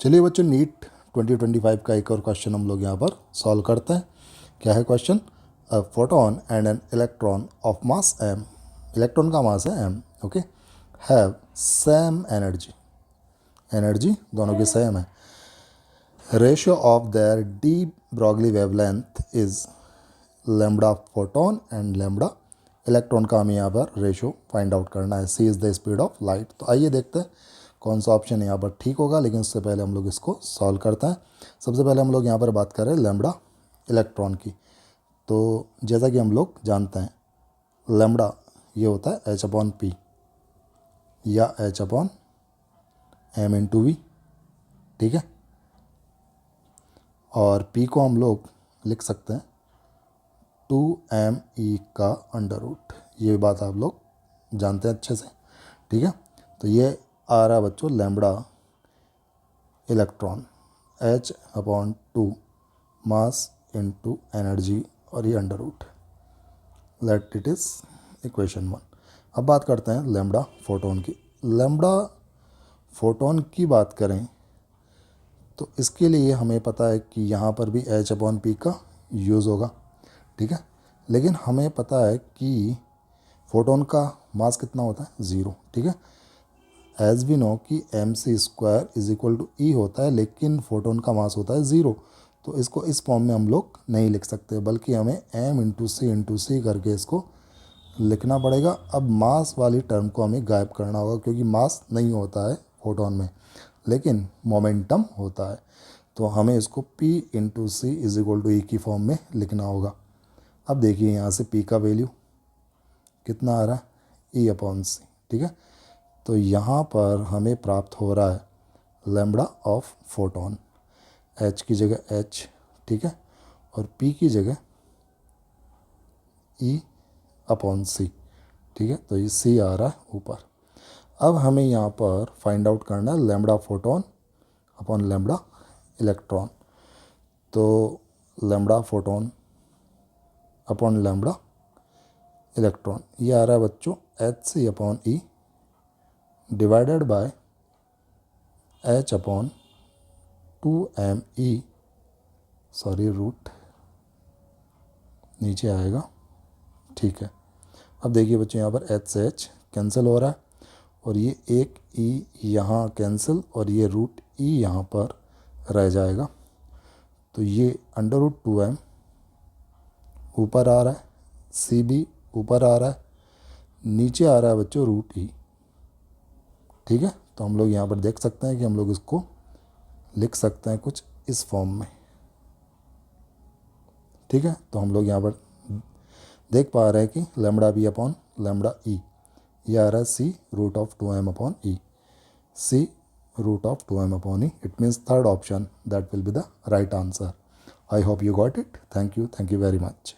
चलिए बच्चों, नीट 2025 का एक और क्वेश्चन हम लोग यहाँ पर सॉल्व करते हैं। क्या है question? A photon and an electron of mass m, electron का मास है m, okay, have same energy, energy दोनों की सेम है। Ratio of their de Broglie wavelength is lambda photon and lambda electron का हमें यहाँ पर रेशियो फाइंड आउट करना है। C is the speed of light. तो आइए देखते हैं कौन सा ऑप्शन यहाँ पर ठीक होगा, लेकिन उससे पहले हम लोग इसको सॉल्व करते हैं। सबसे पहले हम लोग यहाँ पर बात करें लैम्बडा इलेक्ट्रॉन की। तो जैसा कि हम लोग जानते हैं, लैम्बडा ये होता है h/p या h/m/v, ठीक है। और p को हम लोग लिख सकते हैं 2me का अंडर रूट। ये बात आप लोग जानते हैं अच्छे से, ठीक है। तो ये आ रहा है बच्चों lambda electron h/2 mass into energy, और ये under root, let it is equation 1। अब बात करते हैं लैम्बडा फोटोन की। लैम्बडा फोटोन की बात करें तो इसके लिए हमें पता है कि यहाँ पर भी h/p का यूज़ होगा, ठीक है। लेकिन हमें पता है कि फोटोन का मास कितना होता है? 0, ठीक है। एज वी नो कि mc² इज इक्वल टू ई होता है, लेकिन फोटोन का मास होता है 0। तो इसको इस फॉर्म में हम लोग नहीं लिख सकते, बल्कि हमें m/c करके इसको लिखना पड़ेगा। अब मास वाली टर्म को हमें गायब करना होगा, क्योंकि मास नहीं होता है फोटोन में, लेकिन मोमेंटम होता है। तो हमें इसको p/c इज इक्वल टू ई की फॉर्म में लिखना होगा। अब देखिए यहाँ से p का वैल्यू कितना आ रहा है? e/c, ठीक है। तो यहाँ पर हमें प्राप्त हो रहा है लैम्बडा ऑफ फोटोन, h की जगह h, ठीक है, और p की जगह e/c, ठीक है। तो ये c आ रहा है ऊपर। अब हमें यहाँ पर फाइंड आउट करना है lambda photon upon lambda electron. तो lambda photon upon lambda electron, ये आ रहा है बच्चों hc/e divided by h/2me, sorry root नीचे आएगा, ठीक है। अब देखिए बच्चों, यहाँ पर h से h कैंसिल हो रहा है, और ये एक e यहाँ कैंसिल, और ये रूट e यहाँ पर रह जाएगा। तो ये अंडर रूट 2m ऊपर आ रहा है, c भी ऊपर आ रहा है, नीचे आ रहा है बच्चों रूट e, ठीक है। तो हम लोग यहाँ पर देख सकते हैं कि हम लोग इसको लिख सकते हैं कुछ इस फॉर्म में, ठीक है। तो हम लोग यहाँ पर देख पा रहे हैं कि लैम्बडा बी अपॉन लैम्बडा ई, ये आ रहा है c√2m/e, c√2m/e। It means third option that will be the right answer. I hope you got it. Thank you very much.